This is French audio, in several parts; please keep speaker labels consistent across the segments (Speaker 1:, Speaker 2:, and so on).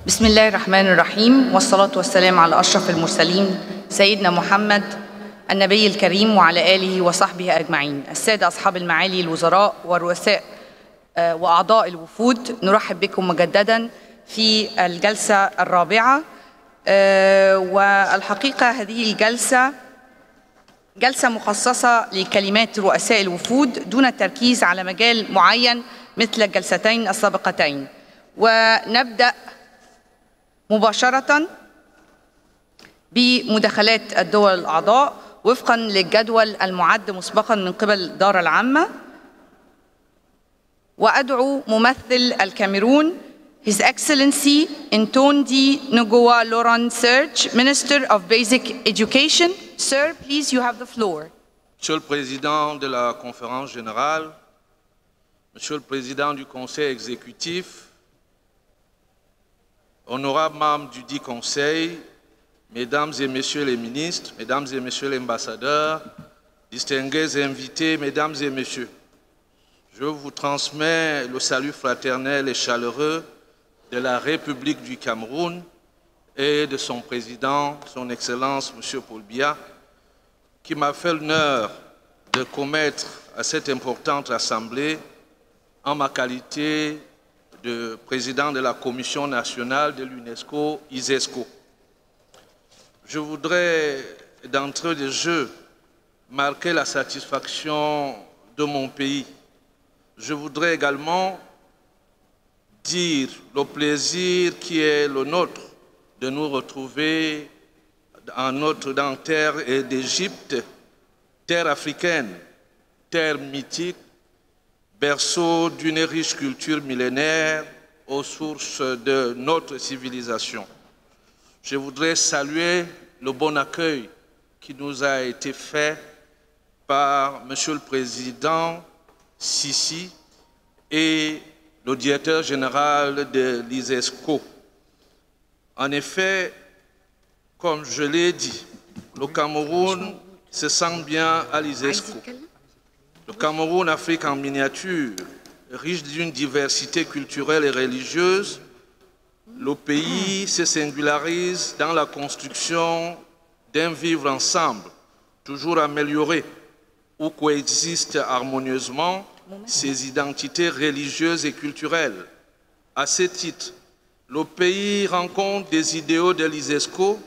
Speaker 1: بسم الله الرحمن الرحيم والصلاة والسلام على أشرف المرسلين سيدنا محمد النبي الكريم وعلى آله وصحبه أجمعين. السادة أصحاب المعالي الوزراء والرؤساء وأعضاء الوفود، نرحب بكم مجددا في الجلسة الرابعة. والحقيقة هذه الجلسة جلسة مخصصة لكلمات رؤساء الوفود دون التركيز على مجال معين مثل الجلستين السابقتين. ونبدأ مباشرة بمداخلات الدول الأعضاء وفقا للجدول المعد مسبقا من قبل الإدارة العامة. وأدعو ممثل الكاميرون His Excellency Ntondi Ngoa Laurent Serge, Minister of Basic Education. Sir, please, you have the floor.
Speaker 2: Monsieur le Président de la Conférence Générale, Monsieur le Président du Conseil exécutif, honorables membres du dit Conseil, Mesdames et Messieurs les ministres, Mesdames et Messieurs les ambassadeurs, distingués invités, Mesdames et Messieurs, je vous transmets le salut fraternel et chaleureux de la République du Cameroun et de son président, son Excellence M. Paul Biya, qui m'a fait l'honneur de commettre à cette importante assemblée en ma qualité de président de la Commission nationale de l'UNESCO, ISESCO. Je voudrais d'entrée de jeu marquer la satisfaction de mon pays. Je voudrais également dire le plaisir qui est le nôtre de nous retrouver en notre terre d'Égypte, terre africaine, terre mythique, berceau d'une riche culture millénaire aux sources de notre civilisation. Je voudrais saluer le bon accueil qui nous a été fait par Monsieur le Président Sissi et le directeur général de l'ISESCO. En effet, comme je l'ai dit, le Cameroun se sent bien à l'ISESCO. Le Cameroun, Afrique en miniature, riche d'une diversité culturelle et religieuse, le pays se singularise dans la construction d'un vivre ensemble, toujours amélioré, où coexistent harmonieusement ses identités religieuses et culturelles. À ce titre, le pays rencontre des idéaux de l'ISESCO,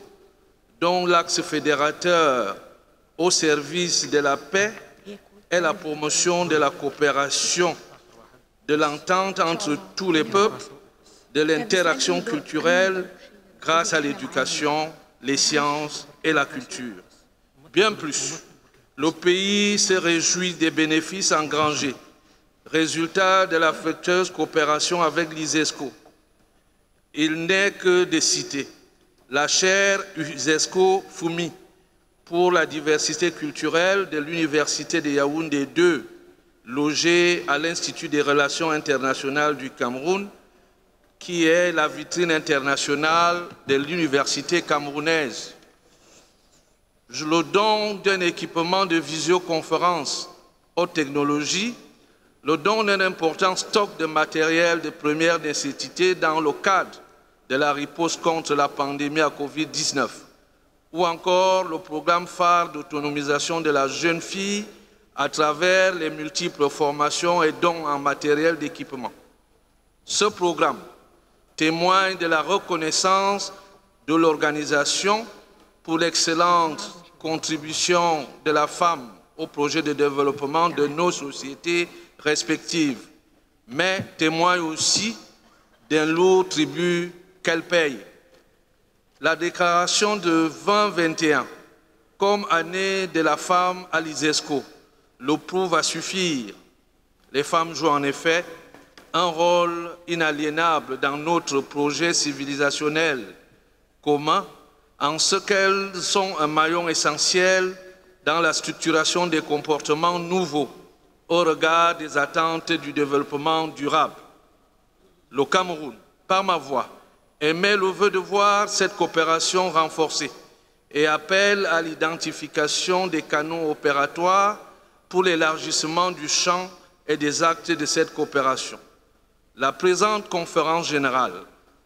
Speaker 2: dont l'axe fédérateur au service de la paix est la promotion de la coopération, de l'entente entre tous les peuples, de l'interaction culturelle grâce à l'éducation, les sciences et la culture. Bien plus, le pays se réjouit des bénéfices engrangés, résultat de la fructueuse coopération avec l'ISESCO. Il n'est que de citer la chaire UNESCO FUMI pour la diversité culturelle de l'Université de Yaoundé 2, logée à l'Institut des Relations internationales du Cameroun, qui est la vitrine internationale de l'université camerounaise. Le don d'un équipement de visioconférence haute technologie, le don d'un important stock de matériel de première nécessité dans le cadre de la riposte contre la pandémie à Covid-19, ou encore le programme phare d'autonomisation de la jeune fille à travers les multiples formations et dons en matériel d'équipement. Ce programme témoigne de la reconnaissance de l'organisation pour l'excellente contribution de la femme au projet de développement de nos sociétés respectives, mais témoigne aussi d'un lourd tribut qu'elle paye. La déclaration de 2021 comme année de la femme à l'ISESCO le prouve à suffire. Les femmes jouent en effet un rôle inaliénable dans notre projet civilisationnel commun, en ce qu'elles sont un maillon essentiel dans la structuration des comportements nouveaux au regard des attentes du développement durable. Le Cameroun, par ma voix, émet le vœu de voir cette coopération renforcée et appelle à l'identification des canaux opératoires pour l'élargissement du champ et des actes de cette coopération. La présente conférence générale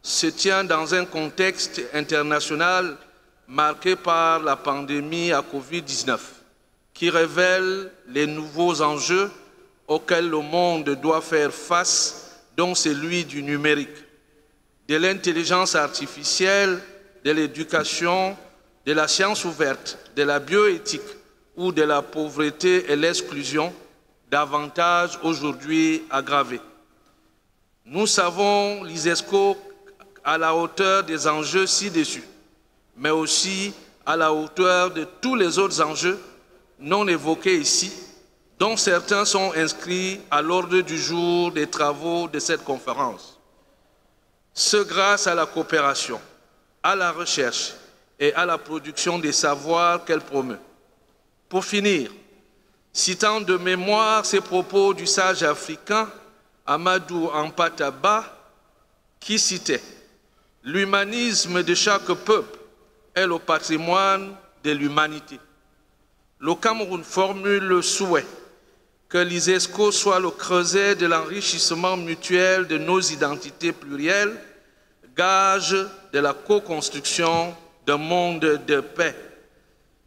Speaker 2: se tient dans un contexte international marqué par la pandémie à Covid-19, qui révèle les nouveaux enjeux auxquels le monde doit faire face, dont celui du numérique, de l'intelligence artificielle, de l'éducation, de la science ouverte, de la bioéthique ou de la pauvreté et l'exclusion, davantage aujourd'hui aggravées. Nous savons l'ISESCO à la hauteur des enjeux ci-dessus, mais aussi à la hauteur de tous les autres enjeux non évoqués ici, dont certains sont inscrits à l'ordre du jour des travaux de cette conférence. Ce grâce à la coopération, à la recherche et à la production des savoirs qu'elle promeut. Pour finir, citant de mémoire ces propos du sage africain Amadou Hampâté-Bâ, qui citait « L'humanisme de chaque peuple est le patrimoine de l'humanité ». Le Cameroun formule le souhait que l'ISESCO soit le creuset de l'enrichissement mutuel de nos identités plurielles, gage de la co-construction d'un monde de paix.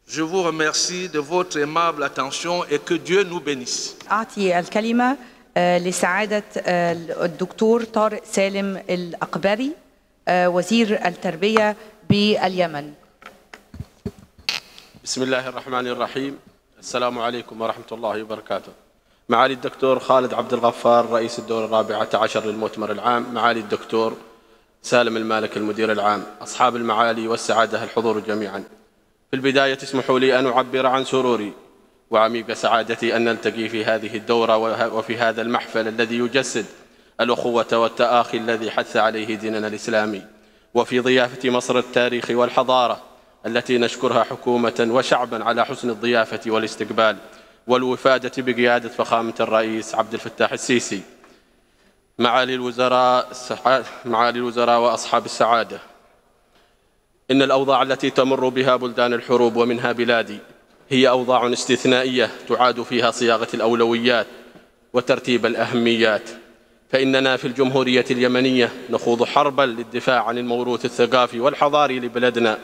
Speaker 2: Je vous remercie de votre aimable attention et que Dieu nous bénisse.
Speaker 1: أعطي الكلمة لسعادة الدكتور طارق سالم الأقبري وزير التربية باليمن.
Speaker 3: بسم الله الرحمن الرحيم. السلام عليكم ورحمة الله وبركاته. معالي الدكتور خالد عبد الغفار رئيس الدورة الرابعة عشر للمؤتمر العام، معالي الدكتور سالم المالك المدير العام، أصحاب المعالي والسعادة الحضور جميعا. في البداية اسمحوا لي أن أعبر عن سروري وعميق سعادتي أن نلتقي في هذه الدورة وفي هذا المحفل الذي يجسد الأخوة والتآخي الذي حث عليه ديننا الإسلامي، وفي ضيافة مصر التاريخ والحضارة التي نشكرها حكومة وشعبا على حسن الضيافة والاستقبال والوفادة بقيادة فخامة الرئيس عبد الفتاح السيسي. معالي الوزراء وأصحاب السعادة، إن الأوضاع التي تمر بها بلدان الحروب ومنها بلادي هي أوضاع استثنائية تعاد فيها صياغة الأولويات وترتيب الأهميات، فإننا في الجمهورية اليمنية نخوض حربا للدفاع عن الموروث الثقافي والحضاري لبلدنا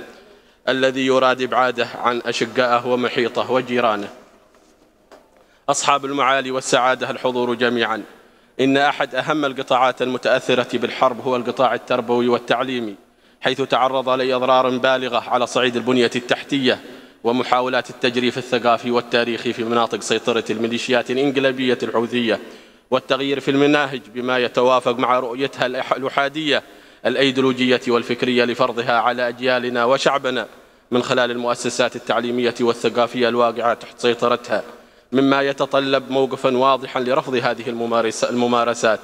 Speaker 3: الذي يراد إبعاده عن أشقائه ومحيطه وجيرانه. أصحاب المعالي والسعادة الحضور جميعا، إن أحد أهم القطاعات المتأثرة بالحرب هو القطاع التربوي والتعليمي، حيث تعرض لأضرار بالغة على صعيد البنية التحتية ومحاولات التجريف الثقافي والتاريخي في مناطق سيطرة الميليشيات الإنقلابية الحوثية، والتغيير في المناهج بما يتوافق مع رؤيتها الأحادية الأيديولوجية والفكرية لفرضها على أجيالنا وشعبنا من خلال المؤسسات التعليمية والثقافية الواقعة تحت سيطرتها، مما يتطلب موقفا واضحا لرفض هذه الممارسات.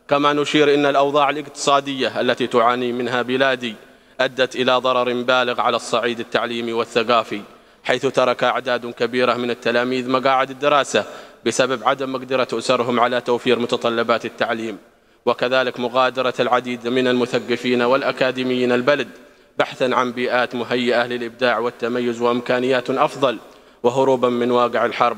Speaker 3: كما نشير إن الأوضاع الاقتصادية التي تعاني منها بلادي أدت إلى ضرر بالغ على الصعيد التعليمي والثقافي، حيث ترك أعداد كبيرة من التلاميذ مقاعد الدراسة بسبب عدم مقدرة أسرهم على توفير متطلبات التعليم، وكذلك مغادرة العديد من المثقفين والأكاديميين البلد بحثا عن بيئات مهيئة للإبداع والتميز وإمكانيات أفضل وهروبا من واقع الحرب.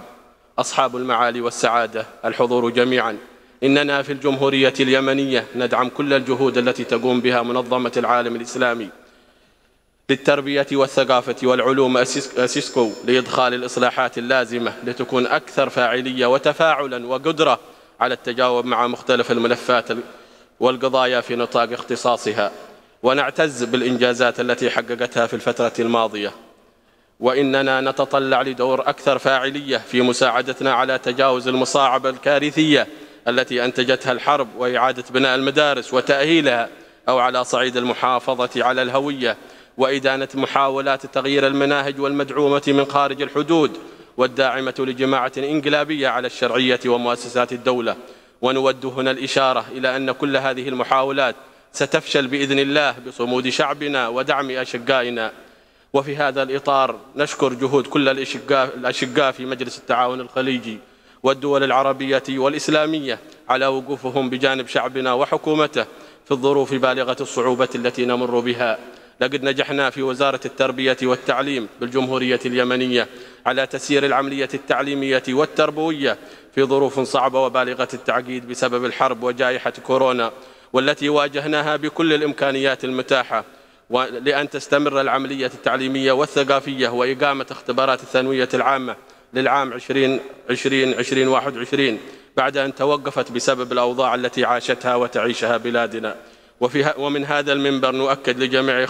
Speaker 3: أصحاب المعالي والسعادة الحضور جميعا، إننا في الجمهورية اليمنية ندعم كل الجهود التي تقوم بها منظمة العالم الإسلامي للتربية والثقافة والعلوم أسيسكو لإدخال الإصلاحات اللازمة لتكون أكثر فاعلية وتفاعلا وقدرة على التجاوب مع مختلف الملفات والقضايا في نطاق اختصاصها، ونعتز بالإنجازات التي حققتها في الفترة الماضية، وإننا نتطلع لدور أكثر فاعلية في مساعدتنا على تجاوز المصاعب الكارثية التي أنتجتها الحرب وإعادة بناء المدارس وتأهيلها، أو على صعيد المحافظة على الهوية وإدانة محاولات تغيير المناهج والمدعومة من خارج الحدود والداعمة لجماعة إنقلابية على الشرعية ومؤسسات الدولة. ونود هنا الإشارة إلى أن كل هذه المحاولات ستفشل بإذن الله بصمود شعبنا ودعم أشقائنا. وفي هذا الإطار نشكر جهود كل الأشقاء في مجلس التعاون الخليجي والدول العربية والإسلامية على وقوفهم بجانب شعبنا وحكومته في الظروف بالغة الصعوبة التي نمر بها. لقد نجحنا في وزارة التربية والتعليم بالجمهورية اليمنية على تسيير العملية التعليمية والتربوية في ظروف صعبة وبالغة التعقيد بسبب الحرب وجائحة كورونا، والتي واجهناها بكل الإمكانيات المتاحة لأن تستمر العملية التعليمية والثقافية وإقامة اختبارات الثانوية العامة للعام 2020-2021 بعد أن توقفت بسبب الأوضاع التي عاشتها وتعيشها بلادنا. ومن هذا المنبر نؤكد لجميع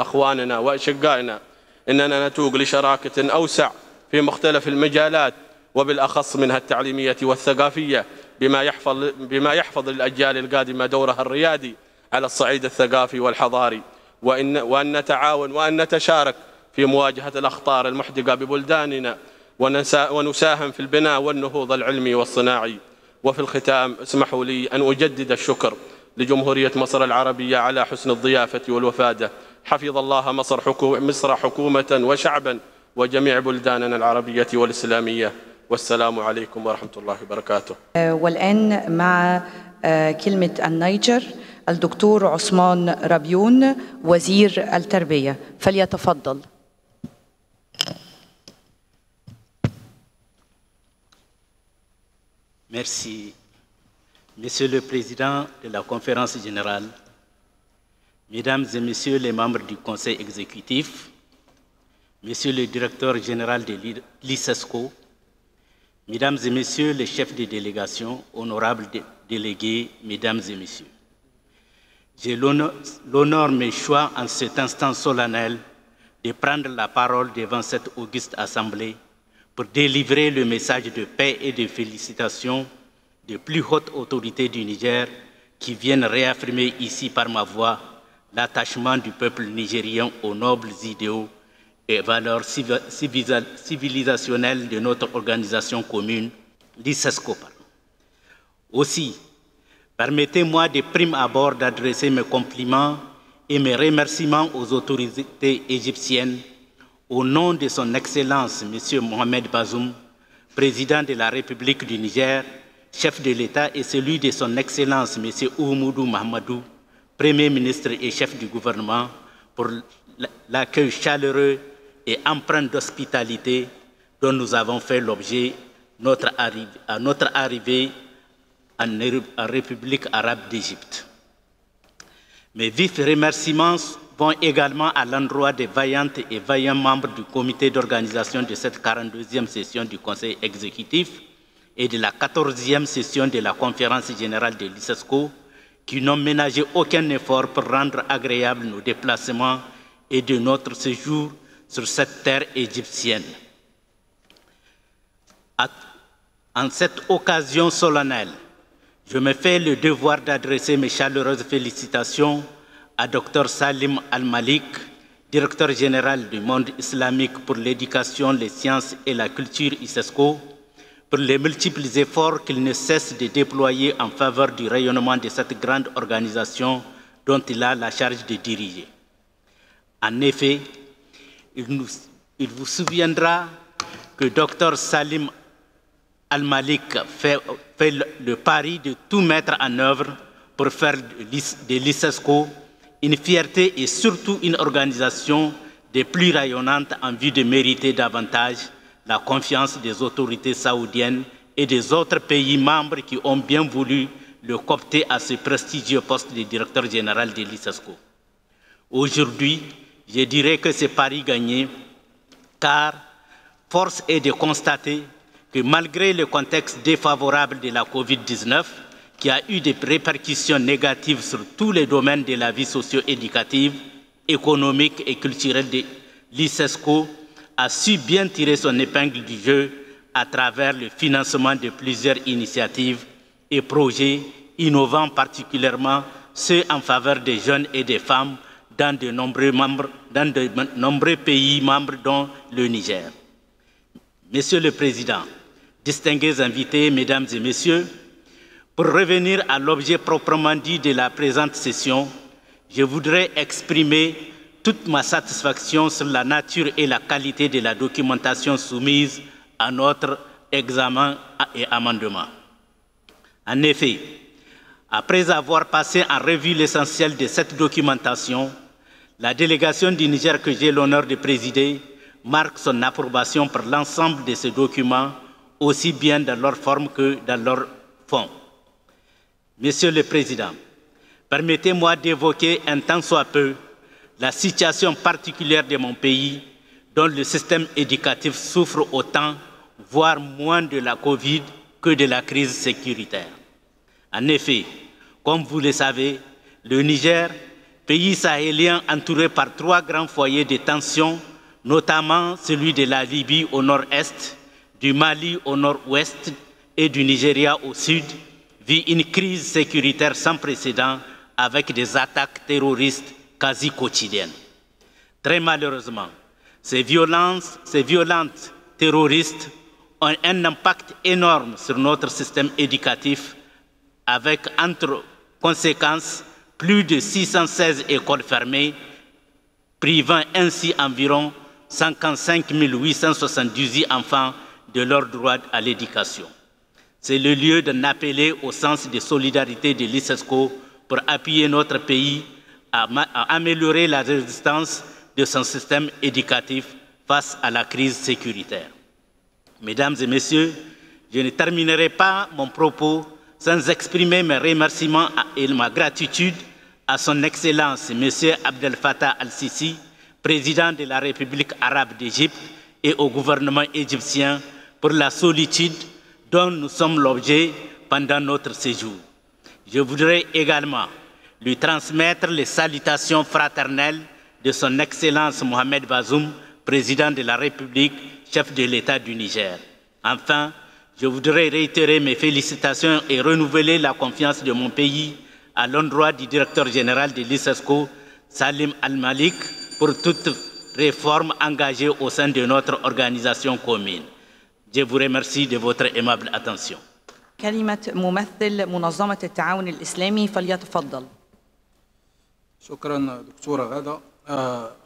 Speaker 3: أخواننا وأشقائنا أننا نتوق لشراكة أوسع في مختلف المجالات وبالأخص منها التعليمية والثقافية بما يحفظ للأجيال القادمة دورها الريادي على الصعيد الثقافي والحضاري، وأن نتعاون وأن نتشارك في مواجهة الأخطار المحدقة ببلداننا ونساهم في البناء والنهوض العلمي والصناعي. وفي الختام اسمحوا لي أن أجدد الشكر لجمهورية مصر العربية على حسن الضيافة والوفادة. حفظ الله مصر حكومة وشعبا وجميع بلداننا العربية والإسلامية، والسلام عليكم ورحمة الله وبركاته.
Speaker 1: والآن مع كلمة النيجر الدكتور عثمان رابيون وزير التربية، فليتفضل.
Speaker 4: Merci. Monsieur le Président de la Conférence générale, Mesdames et Messieurs les membres du Conseil exécutif, Monsieur le Directeur général de l'ICESCO, Mesdames et Messieurs les chefs de délégation, honorables délégués, Mesdames et Messieurs, j'ai l'honneur, mes choix en cet instant solennel, de prendre la parole devant cette auguste Assemblée pour délivrer le message de paix et de félicitations des plus hautes autorités du Niger qui viennent réaffirmer ici par ma voix l'attachement du peuple nigérien aux nobles idéaux et valeurs civilisationnelles de notre organisation commune, l'ICESCO. Aussi, permettez-moi de prime abord d'adresser mes compliments et mes remerciements aux autorités égyptiennes au nom de son Excellence M. Mohamed Bazoum, président de la République du Niger, chef de l'État, et celui de son Excellence M. Oumoudou Mahamadou, Premier ministre et chef du gouvernement, pour l'accueil chaleureux et empreint d'hospitalité dont nous avons fait l'objet à notre arrivée en République arabe d'Égypte. Mes vifs remerciements vont également à l'endroit des vaillantes et vaillants membres du comité d'organisation de cette 42e session du Conseil exécutif et de la 14e session de la Conférence générale de l'ICESCO, qui n'ont ménagé aucun effort pour rendre agréables nos déplacements et de notre séjour sur cette terre égyptienne. En cette occasion solennelle, je me fais le devoir d'adresser mes chaleureuses félicitations à Dr Salim Al-Malik, directeur général du monde islamique pour l'éducation, les sciences et la culture ICESCO, pour les multiples efforts qu'il ne cesse de déployer en faveur du rayonnement de cette grande organisation dont il a la charge de diriger. En effet, il vous souviendra que Dr Salim Al-Malik fait le pari de tout mettre en œuvre pour faire de l'ICESCO une fierté et surtout une organisation des plus rayonnantes en vue de mériter davantage la confiance des autorités saoudiennes et des autres pays membres qui ont bien voulu le coopter à ce prestigieux poste de directeur général de l'ICESCO. Aujourd'hui, je dirais que c'est pari gagné, car force est de constater que malgré le contexte défavorable de la COVID-19, qui a eu des répercussions négatives sur tous les domaines de la vie socio-éducative, économique et culturelle de l'ICESCO, a su bien tirer son épingle du jeu à travers le financement de plusieurs initiatives et projets innovants, particulièrement ceux en faveur des jeunes et des femmes dans de nombreux pays membres, dont le Niger. Monsieur le Président, distingués invités, Mesdames et Messieurs, pour revenir à l'objet proprement dit de la présente session, je voudrais exprimer toute ma satisfaction sur la nature et la qualité de la documentation soumise à notre examen et amendement. En effet, après avoir passé en revue l'essentiel de cette documentation, la délégation du Niger que j'ai l'honneur de présider marque son approbation pour l'ensemble de ces documents, aussi bien dans leur forme que dans leur fond. Monsieur le Président, permettez-moi d'évoquer un tant soit peu la situation particulière de mon pays, dont le système éducatif souffre autant, voire moins de la Covid que de la crise sécuritaire. En effet, comme vous le savez, le Niger, pays sahélien entouré par 3 grands foyers de tension, notamment celui de la Libye au nord-est, du Mali au nord-ouest et du Nigeria au sud, vit une crise sécuritaire sans précédent avec des attaques terroristes quasi quotidiennes. Très malheureusement, ces violentes terroristes ont un impact énorme sur notre système éducatif avec, entre conséquences, plus de 616 écoles fermées, privant ainsi environ 55 878 enfants de leur droit à l'éducation. C'est le lieu d'en appeler au sens de solidarité de l'ICESCO pour appuyer notre pays à améliorer la résistance de son système éducatif face à la crise sécuritaire. Mesdames et messieurs, je ne terminerai pas mon propos sans exprimer mes remerciements et ma gratitude à son Excellence M. Abdel Fattah al-Sisi, président de la République arabe d'Égypte, et au gouvernement égyptien pour la solitude dont nous sommes l'objet pendant notre séjour. Je voudrais également lui transmettre les salutations fraternelles de son Excellence Mohamed Bazoum, président de la République, chef de l'État du Niger. Enfin, je voudrais réitérer mes félicitations et renouveler la confiance de mon pays à l'endroit du directeur général de l'ICESCO, Salim Al-Malik, pour toute réforme engagée au sein de notre organisation commune. Je vous remercie de votre aimable attention.
Speaker 1: كلمة ممثل منظمة التعاون الإسلامي فليتفضل.
Speaker 5: شكرا دكتورة غادة.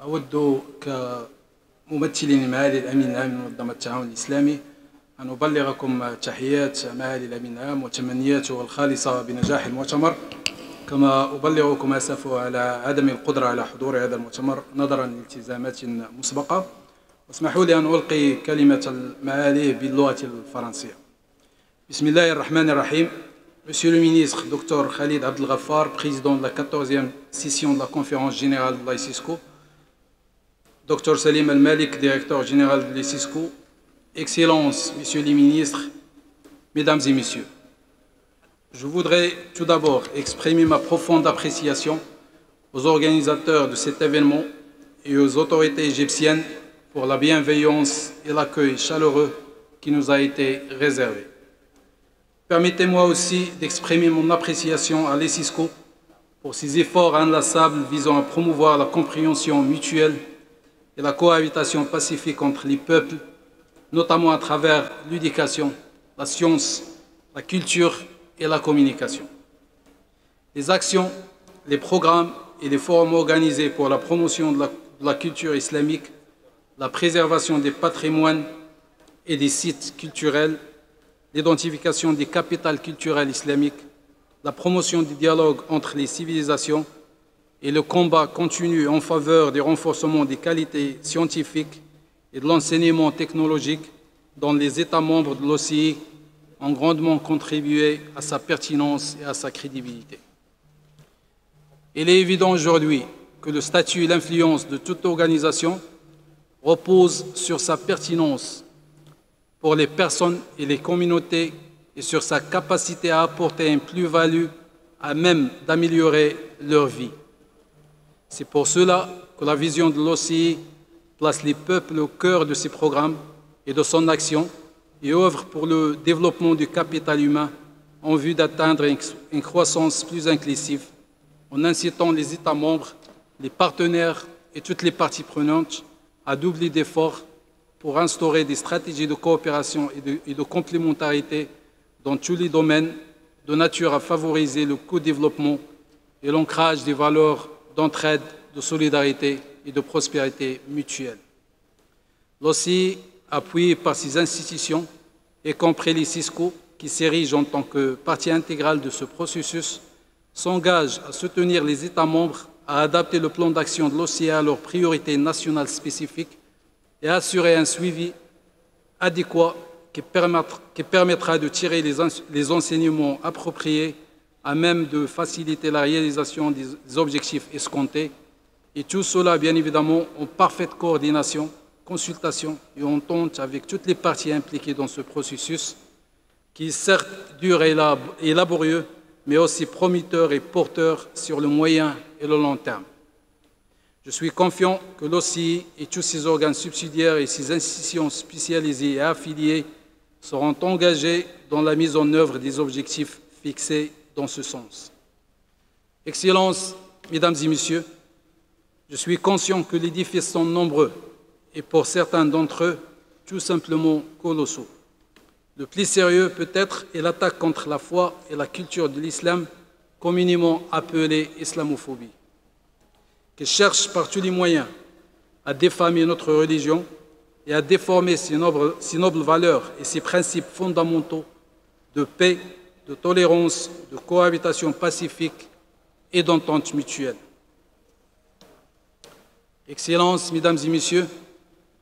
Speaker 5: أود كممثل لمعالي الأمين العام لمنظمة التعاون الإسلامي أن أبلغكم تحيات معالي الأمين العام وتمنياته الخالصة بنجاح المؤتمر، كما أبلغكم أسفه على عدم القدرة على حضور هذا المؤتمر نظرا لالتزامات مسبقة. واسمحوا لي أن ألقي كلمة المعالي باللغة الفرنسية. بسم الله الرحمن الرحيم. Monsieur le ministre, Dr Khalid Abdel Ghaffar, président de la 14e session de la conférence générale de l'ICESCO, Dr Salim Al-Malik, directeur général de l'ICESCO, Excellences, Messieurs les ministres, Mesdames et Messieurs, je voudrais tout d'abord exprimer ma profonde appréciation aux organisateurs de cet événement et aux autorités égyptiennes pour la bienveillance et l'accueil chaleureux qui nous a été réservé. Permettez-moi aussi d'exprimer mon appréciation à l'ICESCO pour ses efforts inlassables visant à promouvoir la compréhension mutuelle et la cohabitation pacifique entre les peuples, notamment à travers l'éducation, la science, la culture et la communication. Les actions, les programmes et les forums organisés pour la promotion de la culture islamique, la préservation des patrimoines et des sites culturels, l'identification des capitales culturelles islamiques, la promotion du dialogue entre les civilisations et le combat continu en faveur du renforcement des qualités scientifiques et de l'enseignement technologique dans les États membres de l'OCI ont grandement contribué à sa pertinence et à sa crédibilité. Il est évident aujourd'hui que le statut et l'influence de toute organisation reposent sur sa pertinence pour les personnes et les communautés et sur sa capacité à apporter une plus-value à même d'améliorer leur vie. C'est pour cela que la vision de l'OCI place les peuples au cœur de ses programmes et de son action et œuvre pour le développement du capital humain en vue d'atteindre une croissance plus inclusive en incitant les États membres, les partenaires et toutes les parties prenantes à doubler d'efforts pour instaurer des stratégies de coopération et de complémentarité dans tous les domaines de nature à favoriser le co-développement et l'ancrage des valeurs d'entraide, de solidarité et de prospérité mutuelle. L'OCI, appuyé par ses institutions, y compris l'ICESCO, qui s'érige en tant que partie intégrale de ce processus, s'engage à soutenir les États membres à adapter le plan d'action de l'OCI à leurs priorités nationales spécifiques et assurer un suivi adéquat qui permettra de tirer les enseignements appropriés à même de faciliter la réalisation des objectifs escomptés, et tout cela, bien évidemment, en parfaite coordination, consultation et entente avec toutes les parties impliquées dans ce processus, qui est certes dur et laborieux, mais aussi prometteur et porteur sur le moyen et le long terme. Je suis confiant que l'OCI et tous ses organes subsidiaires et ses institutions spécialisées et affiliées seront engagés dans la mise en œuvre des objectifs fixés dans ce sens. Excellences, Mesdames et Messieurs, je suis conscient que les défis sont nombreux et pour certains d'entre eux, tout simplement colossaux. Le plus sérieux peut-être est l'attaque contre la foi et la culture de l'islam, communément appelée islamophobie, qui cherche par tous les moyens à défamer notre religion et à déformer ses nobles valeurs et ses principes fondamentaux de paix, de tolérance, de cohabitation pacifique et d'entente mutuelle. Excellences, Mesdames et Messieurs,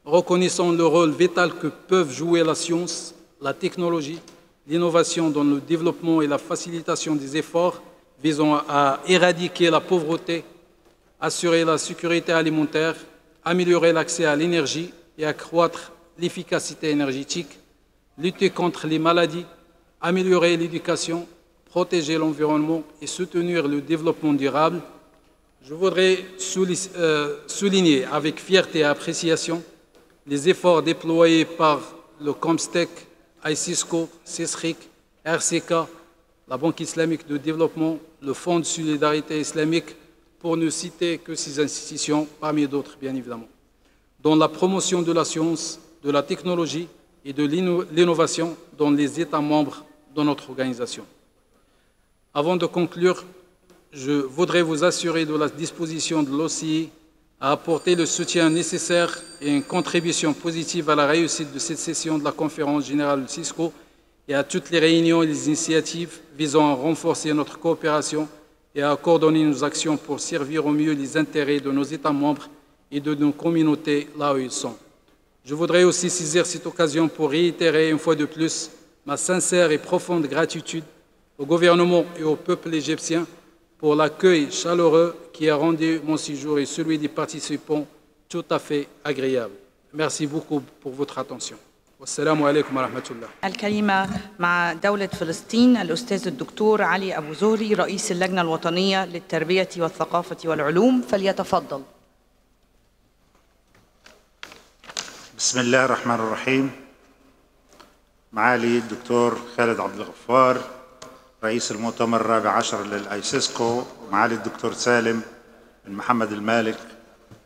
Speaker 5: reconnaissant le rôle vital que peuvent jouer la science, la technologie, l'innovation dans le développement et la facilitation des efforts visant à éradiquer la pauvreté, assurer la sécurité alimentaire, améliorer l'accès à l'énergie et accroître l'efficacité énergétique, lutter contre les maladies, améliorer l'éducation, protéger l'environnement et soutenir le développement durable, je voudrais souligner avec fierté et appréciation les efforts déployés par le COMSTEC, ICISCO, CESRIC, RCK, la Banque islamique de développement, le Fonds de solidarité islamique, pour ne citer que ces institutions, parmi d'autres bien évidemment, dans la promotion de la science, de la technologie et de l'innovation dans les États membres de notre organisation. Avant de conclure, je voudrais vous assurer de la disposition de l'OCI à apporter le soutien nécessaire et une contribution positive à la réussite de cette session de la conférence générale du CISCO et à toutes les réunions et les initiatives visant à renforcer notre coopération et à coordonner nos actions pour servir au mieux les intérêts de nos États membres et de nos communautés là où ils sont. Je voudrais aussi saisir cette occasion pour réitérer une fois de plus ma sincère et profonde gratitude au gouvernement et au peuple égyptien pour l'accueil chaleureux qui a rendu mon séjour et celui des participants tout à fait agréable. Merci beaucoup pour votre attention. والسلام عليكم ورحمة الله.
Speaker 1: الكلمة مع دولة فلسطين الأستاذ الدكتور علي أبو زهري رئيس اللجنة الوطنية للتربية والثقافة والعلوم، فليتفضل.
Speaker 6: بسم الله الرحمن الرحيم. معالي الدكتور خالد عبد الغفار رئيس المؤتمر الرابع عشر للأيسيسكو، ومعالي الدكتور سالم بن محمد المالك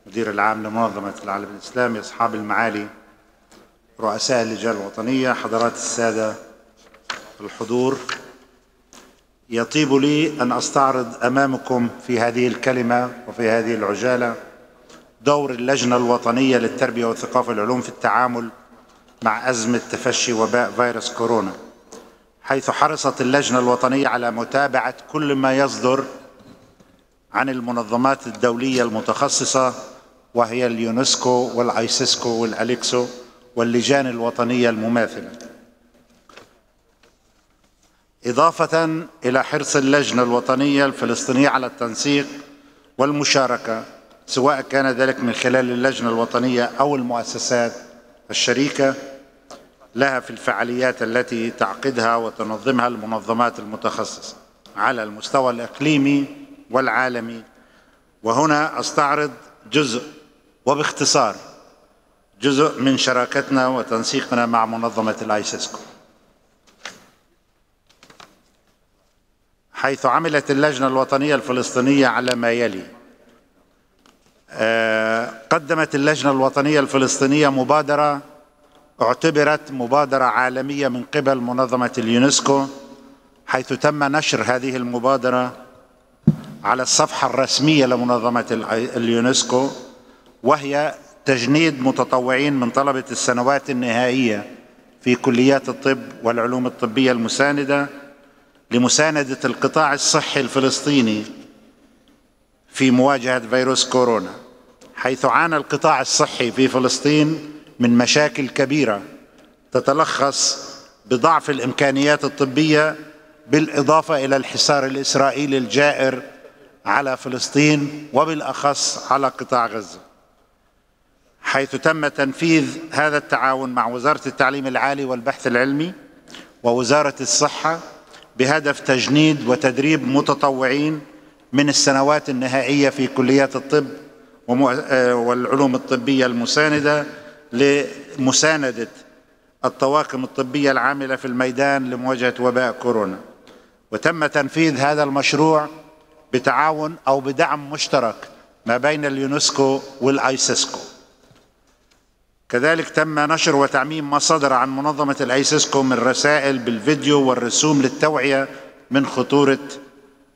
Speaker 6: مدير العام لمنظمة العالم الإسلامي، أصحاب المعالي رؤساء اللجان الوطنية، حضرات السادة الحضور، يطيب لي أن أستعرض أمامكم في هذه الكلمة وفي هذه العجالة دور اللجنة الوطنية للتربية والثقافة والعلوم في التعامل مع أزمة تفشي وباء فيروس كورونا، حيث حرصت اللجنة الوطنية على متابعة كل ما يصدر عن المنظمات الدولية المتخصصة وهي اليونسكو والآيسيسكو والأليكسو واللجان الوطنية المماثلة، إضافة إلى حرص اللجنة الوطنية الفلسطينية على التنسيق والمشاركة، سواء كان ذلك من خلال اللجنة الوطنية أو المؤسسات الشريكة لها في الفعاليات التي تعقدها وتنظمها المنظمات المتخصصة على المستوى الإقليمي والعالمي. وهنا أستعرض جزء وباختصار جزء من شراكتنا وتنسيقنا مع منظمة الآيسيسكو، حيث عملت اللجنة الوطنية الفلسطينية على ما يلي. قدمت اللجنة الوطنية الفلسطينية مبادرة اعتبرت مبادرة عالمية من قبل منظمة اليونسكو، حيث تم نشر هذه المبادرة على الصفحة الرسمية لمنظمة اليونسكو، وهي تجنيد متطوعين من طلبة السنوات النهائية في كليات الطب والعلوم الطبية المساندة لمساندة القطاع الصحي الفلسطيني في مواجهة فيروس كورونا، حيث عانى القطاع الصحي في فلسطين من مشاكل كبيرة تتلخص بضعف الإمكانيات الطبية بالإضافة إلى الحصار الإسرائيلي الجائر على فلسطين وبالأخص على قطاع غزة، حيث تم تنفيذ هذا التعاون مع وزارة التعليم العالي والبحث العلمي ووزارة الصحة بهدف تجنيد وتدريب متطوعين من السنوات النهائية في كليات الطب والعلوم الطبية المساندة لمساندة الطواقم الطبية العاملة في الميدان لمواجهة وباء كورونا. وتم تنفيذ هذا المشروع بتعاون أو بدعم مشترك ما بين اليونسكو والآيسيسكو. كذلك تم نشر وتعميم ما صدر عن منظمة الآيسيسكو من رسائل بالفيديو والرسوم للتوعية من خطورة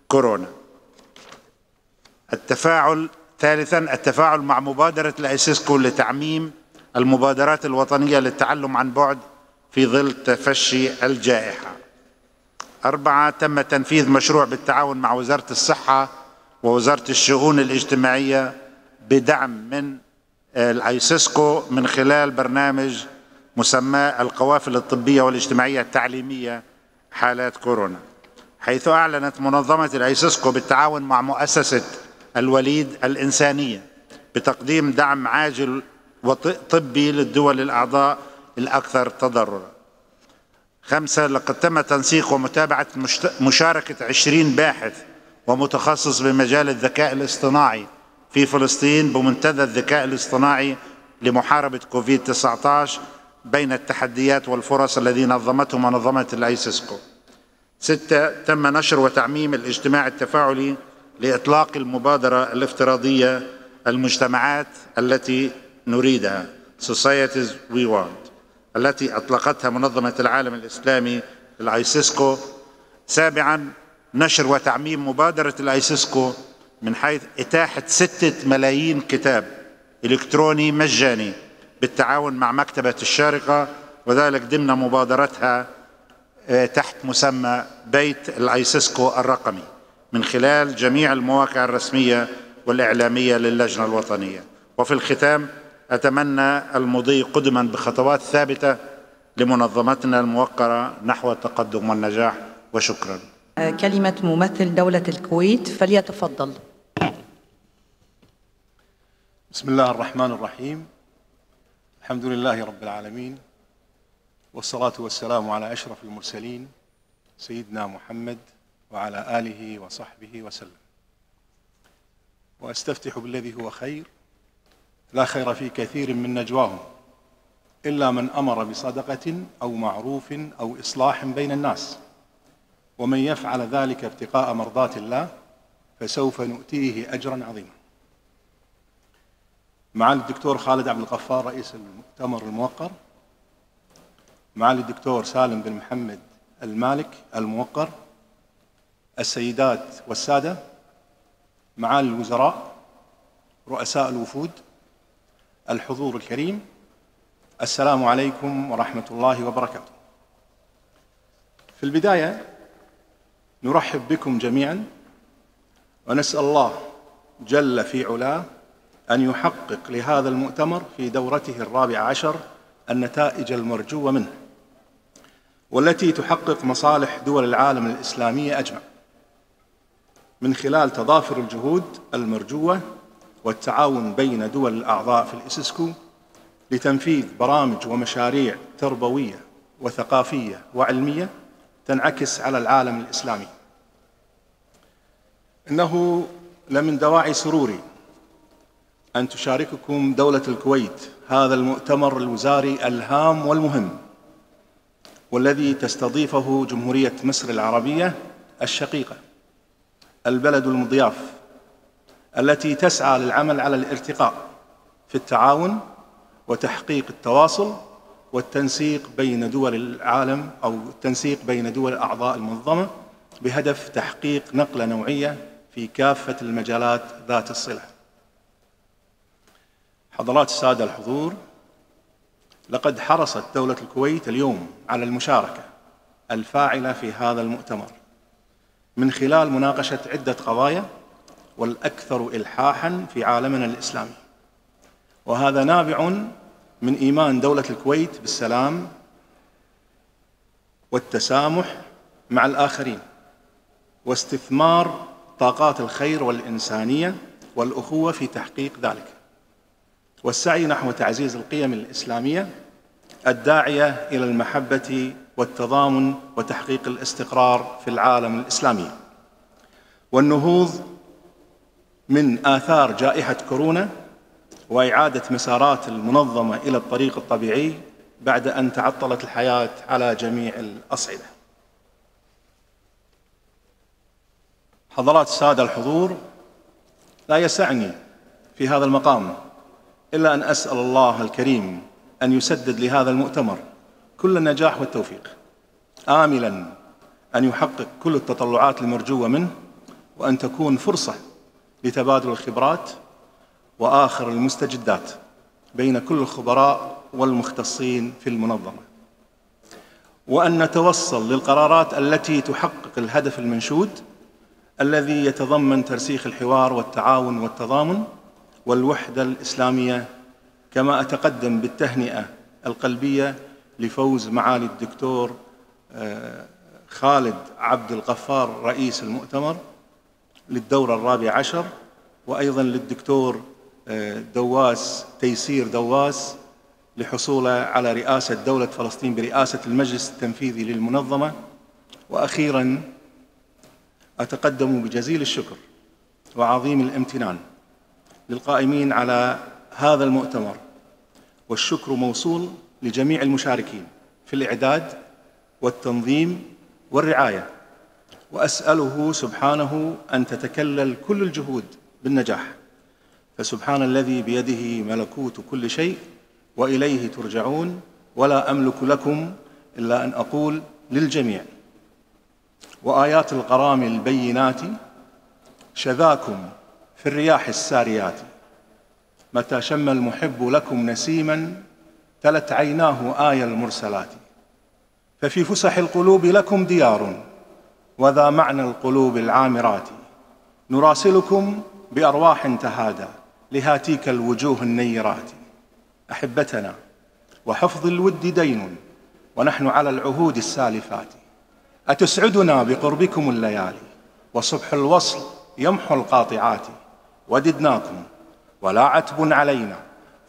Speaker 6: كورونا. ثالثا التفاعل مع مبادرة الآيسيسكو لتعميم المبادرات الوطنية للتعلم عن بعد في ظل تفشي الجائحة. 4 تم تنفيذ مشروع بالتعاون مع وزارة الصحة ووزارة الشؤون الاجتماعية بدعم من الآيسيسكو من خلال برنامج مسمى القوافل الطبية والاجتماعية التعليمية حالات كورونا، حيث أعلنت منظمة الآيسيسكو بالتعاون مع مؤسسة الوليد الإنسانية بتقديم دعم عاجل وطبي للدول الأعضاء الأكثر تضررا. 5 لقد تم تنسيق ومتابعة مشاركة 20 باحث ومتخصص بمجال الذكاء الاصطناعي في فلسطين بمنتدى الذكاء الاصطناعي لمحاربة كوفيد-19 بين التحديات والفرص الذي نظمته منظمة الآيسيسكو. 6 تم نشر وتعميم الاجتماع التفاعلي لإطلاق المبادرة الافتراضية المجتمعات التي نريدها Societies We Want التي أطلقتها منظمة العالم الإسلامي الآيسيسكو. 7 نشر وتعميم مبادرة الآيسيسكو من حيث إتاحة 6 ملايين كتاب إلكتروني مجاني بالتعاون مع مكتبة الشارقة، وذلك ضمن مبادرتها تحت مسمى بيت الآيسيسكو الرقمي من خلال جميع المواقع الرسمية والإعلامية للجنة الوطنية. وفي الختام أتمنى المضي قدما بخطوات ثابتة لمنظمتنا الموقرة نحو التقدم والنجاح، وشكرا.
Speaker 1: كلمة ممثل دولة الكويت فليتفضل.
Speaker 7: بسم الله الرحمن الرحيم. الحمد لله رب العالمين، والصلاة والسلام على أشرف المرسلين سيدنا محمد وعلى آله وصحبه وسلم. وأستفتح بالذي هو خير. لا خير في كثير من نجواهم إلا من أمر بصدقة أو معروف أو إصلاح بين الناس، ومن يفعل ذلك ابتغاء مرضات الله فسوف نؤتيه أجرا عظيما. معالي الدكتور خالد عبد الغفار رئيس المؤتمر الموقر، معالي الدكتور سالم بن محمد المالك الموقر، السيدات والسادة، معالي الوزراء، رؤساء الوفود، الحضور الكريم، السلام عليكم ورحمة الله وبركاته. في البداية نرحب بكم جميعا ونسأل الله جل في علاه أن يحقق لهذا المؤتمر في دورته 14 النتائج المرجوة منه، والتي تحقق مصالح دول العالم الإسلامية أجمع من خلال تضافر الجهود المرجوة والتعاون بين دول الأعضاء في الإيسيسكو لتنفيذ برامج ومشاريع تربوية وثقافية وعلمية تنعكس على العالم الإسلامي. إنه لمن دواعي سروري أن تشارككم دولة الكويت هذا المؤتمر الوزاري الهام والمهم، والذي تستضيفه جمهورية مصر العربية الشقيقة، البلد المضياف التي تسعى للعمل على الارتقاء في التعاون وتحقيق التواصل والتنسيق بين دول العالم أو التنسيق بين دول أعضاء المنظمة بهدف تحقيق نقلة نوعية في كافة المجالات ذات الصلة. حضرات السادة الحضور، لقد حرصت دولة الكويت اليوم على المشاركة الفاعلة في هذا المؤتمر من خلال مناقشة عدة قضايا، والأكثر إلحاحاً في عالمنا الإسلامي، وهذا نابع من إيمان دولة الكويت بالسلام والتسامح مع الآخرين واستثمار طاقات الخير والإنسانية والأخوة في تحقيق ذلك، والسعي نحو تعزيز القيم الإسلامية الداعية إلى المحبة والتضامن وتحقيق الاستقرار في العالم الإسلامي، والنهوض من آثار جائحة كورونا وإعادة مسارات المنظمة إلى الطريق الطبيعي بعد أن تعطلت الحياة على جميع الأصعدة. حضرات السادة الحضور، لا يسعني في هذا المقام إلا أن أسأل الله الكريم أن يسدد لهذا المؤتمر كل النجاح والتوفيق، آملاً أن يحقق كل التطلعات المرجوة منه، وأن تكون فرصة لتبادل الخبرات وآخر المستجدات بين كل الخبراء والمختصين في المنظمة، وأن نتوصل للقرارات التي تحقق الهدف المنشود الذي يتضمن ترسيخ الحوار والتعاون والتضامن والوحدة الإسلامية. كما أتقدم بالتهنئة القلبية لفوز معالي الدكتور خالد عبد الغفار رئيس المؤتمر للدورة الرابعة عشر، وأيضا للدكتور دواس تيسير دواس لحصوله على رئاسة دولة فلسطين برئاسة المجلس التنفيذي للمنظمة. وأخيرا أتقدم بجزيل الشكر وعظيم الامتنان للقائمين على هذا المؤتمر، والشكر موصول لجميع المشاركين في الإعداد والتنظيم والرعاية، وأسأله سبحانه أن تتكلل كل الجهود بالنجاح، فسبحان الذي بيده ملكوت كل شيء وإليه ترجعون، ولا أملك لكم إلا أن أقول للجميع: وآيات الغرام البينات شذاكم في الرياح الساريات، متى شم المحب لكم نسيما تلت عيناه آي المرسلات، ففي فسح القلوب لكم ديار وذا معنى القلوب العامرات، نراسلكم بأرواح تهادى لهاتيك الوجوه النيرات، أحبتنا وحفظ الود دين ونحن على العهود السالفات، أتسعدنا بقربكم الليالي وصبح الوصل يمحو القاطعات، وددناكم ولا عتب علينا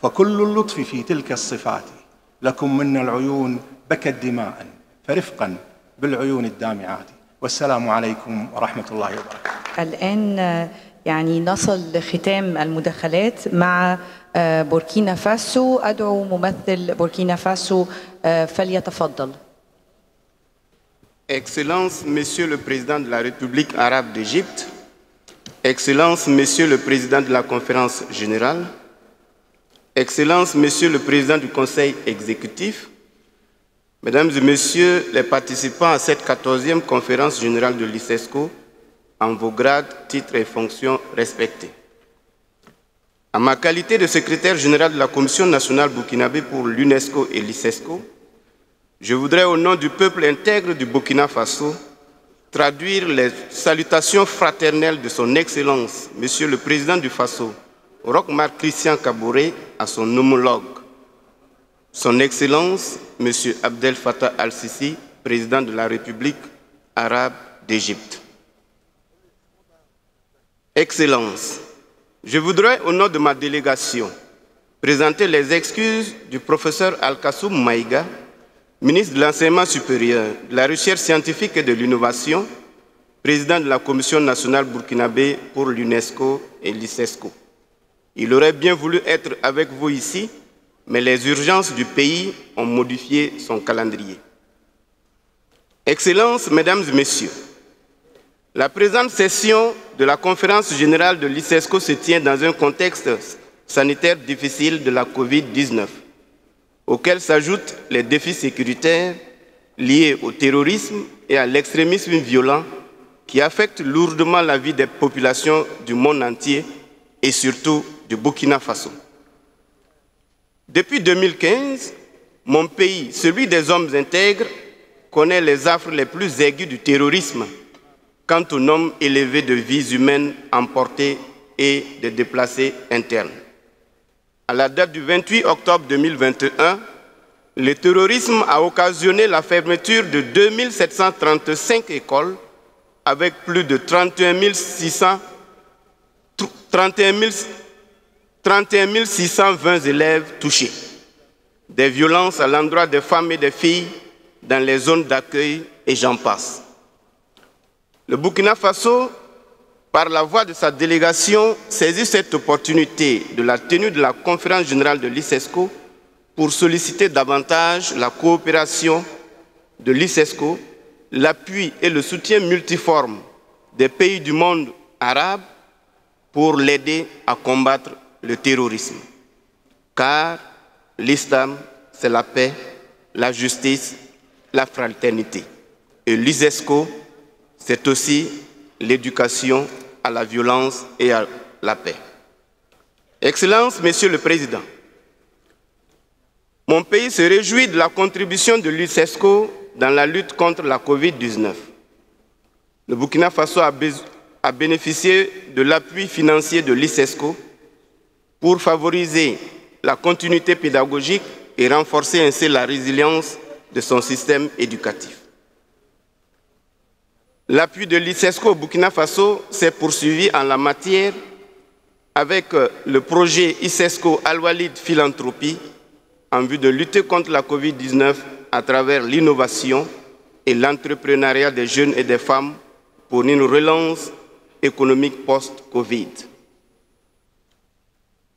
Speaker 7: فكل اللطف في تلك الصفات، لكم منا العيون بكت دماء فرفقا بالعيون الدامعات، والسلام عليكم ورحمة الله وبركاته.
Speaker 1: الآن يعني نصل لختام المداخلات مع بوركينا فاسو. أدعو ممثل بوركينا فاسو فليتفضل.
Speaker 8: Excellences, Monsieur le Président de la République arabe d'Égypte, Excellences, Monsieur le Président de la Conférence générale, Excellences, Monsieur le Président du Conseil exécutif, Mesdames et Messieurs les participants à cette 14e conférence générale de l'ICESCO, en vos grades, titres et fonctions respectés. En ma qualité de secrétaire général de la Commission nationale burkinabé pour l'UNESCO et l'ICESCO, je voudrais, au nom du peuple intègre du Burkina Faso, traduire les salutations fraternelles de son Excellence, Monsieur le Président du Faso, Roch-Marc Christian Kaboré, à son homologue, Son Excellence, Monsieur Abdel Fattah al-Sisi, Président de la République arabe d'Égypte. Excellences, je voudrais, au nom de ma délégation, présenter les excuses du professeur Al-Kassoum Maïga, ministre de l'Enseignement supérieur, de la Recherche scientifique et de l'Innovation, président de la Commission nationale burkinabé pour l'UNESCO et l'ICESCO. Il aurait bien voulu être avec vous ici, mais les urgences du pays ont modifié son calendrier. Excellences, Mesdames et Messieurs, la présente session de la conférence générale de l'ICESCO se tient dans un contexte sanitaire difficile de la Covid-19, auquel s'ajoutent les défis sécuritaires liés au terrorisme et à l'extrémisme violent qui affectent lourdement la vie des populations du monde entier et surtout du Burkina Faso. Depuis 2015, mon pays, celui des hommes intègres, connaît les affres les plus aiguës du terrorisme quant au nombre élevé de vies humaines emportées et de déplacés internes. À la date du 28 octobre 2021, le terrorisme a occasionné la fermeture de 2735 écoles avec plus de 31 620 élèves touchés. Des violences à l'endroit des femmes et des filles dans les zones d'accueil et j'en passe. Le Burkina Faso, par la voix de sa délégation, saisit cette opportunité de la tenue de la conférence générale de l'ICESCO pour solliciter davantage la coopération de l'ICESCO, l'appui et le soutien multiforme des pays du monde arabe pour l'aider à combattre le terrorisme. Car l'islam, c'est la paix, la justice, la fraternité. Et l'ICESCO, c'est aussi l'éducation à la violence et à la paix. Excellences, Monsieur le Président, mon pays se réjouit de la contribution de l'ICESCO dans la lutte contre la Covid-19. Le Burkina Faso a bénéficié de l'appui financier de l'ICESCO pour favoriser la continuité pédagogique et renforcer ainsi la résilience de son système éducatif. L'appui de l'ICESCO au Burkina Faso s'est poursuivi en la matière avec le projet ICESCO Al-Walid Philanthropie en vue de lutter contre la Covid-19 à travers l'innovation et l'entrepreneuriat des jeunes et des femmes pour une relance économique post-Covid.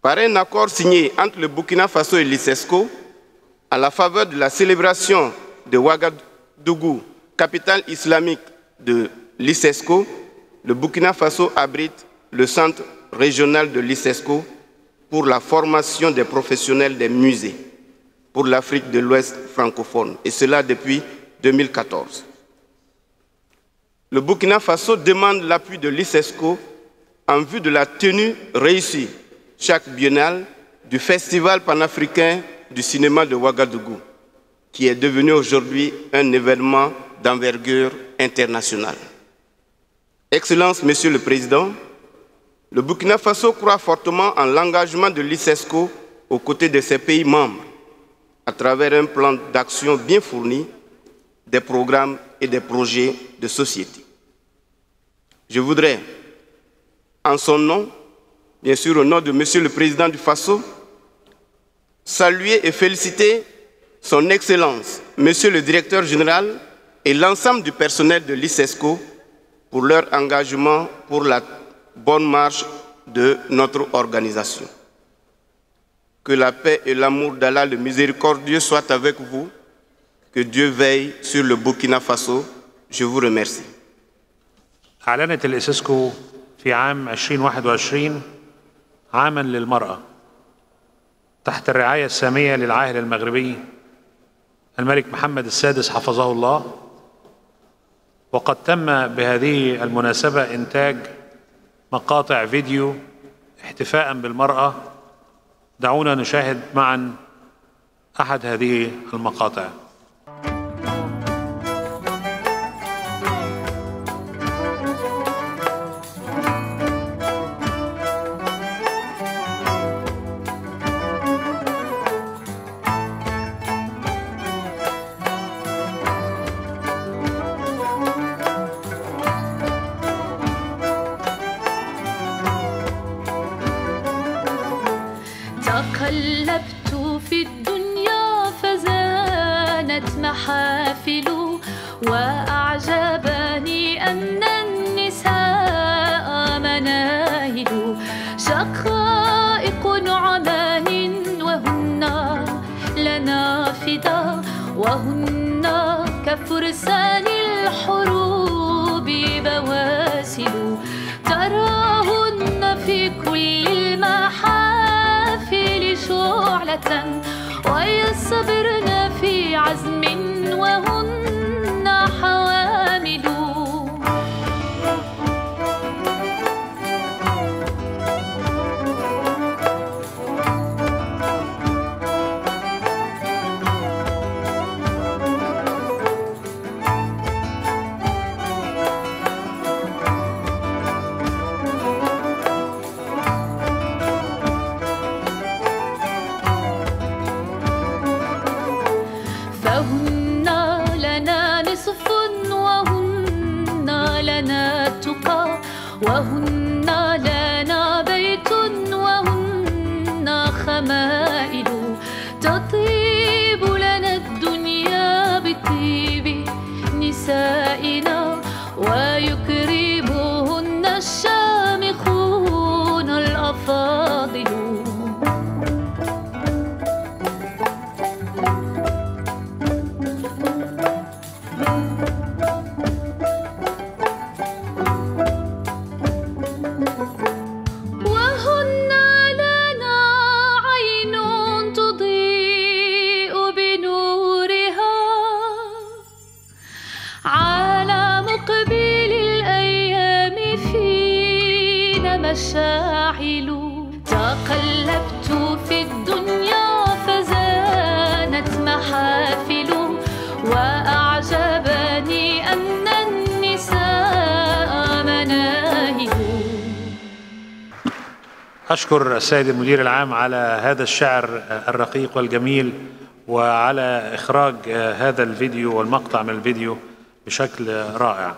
Speaker 8: Par un accord signé entre le Burkina Faso et l'ICESCO, à la faveur de la célébration de Ouagadougou, capitale islamique de l'ICESCO, le Burkina Faso abrite le centre régional de l'ICESCO pour la formation des professionnels des musées pour l'Afrique de l'Ouest francophone, et cela depuis 2014. Le Burkina Faso demande l'appui de l'ICESCO en vue de la tenue réussie chaque biennale du Festival panafricain du cinéma de Ouagadougou, qui est devenu aujourd'hui un événement d'envergure internationale. Excellences, Monsieur le Président, le Burkina Faso croit fortement en l'engagement de l'ICESCO aux côtés de ses pays membres, à travers un plan d'action bien fourni, des programmes et des projets de société. Je voudrais, en son nom, bien sûr au nom de Monsieur le Président du Faso, saluer et féliciter son Excellence, Monsieur le Directeur général et l'ensemble du personnel de l'ICESCO pour leur engagement pour la bonne marche de notre organisation. Que la paix et l'amour d'Allah le miséricordieux soient avec vous. Que Dieu veille sur le Burkina Faso. Je vous remercie.
Speaker 9: أعلنت الإيسيسكو في عام 2021 عاماً للمرأة تحت الرعاية السامية للعاهل المغربي الملك محمد السادس حفظه الله، وقد تم بهذه المناسبة إنتاج مقاطع فيديو احتفاءً بالمرأة. دعونا نشاهد معاً أحد هذه المقاطع.
Speaker 10: تقلبت في الدنيا فزانت محافل وأعجبني أن النساء مناهل شقائق نعمان وهن لنا فدا وهن كفرسان الحروب بواسل تراهن في كل المحافل شعلة ويصبرن في عزم وهن حوامل. وهن لنا بيت وهن خمائل تطيب لنا الدنيا بطيب نسائنا ويكرمهن الشامخون الأفاضل. وهن لنا عين تضيء بنورها على مقبل الأيام فينا مشاعل. تقلبت في الدنيا فزانت محافل وأعجبني أن النساء مناهل.
Speaker 9: أشكر السيد المدير العام على هذا الشعر الرقيق والجميل وعلى إخراج هذا الفيديو والمقطع من الفيديو بشكل رائع.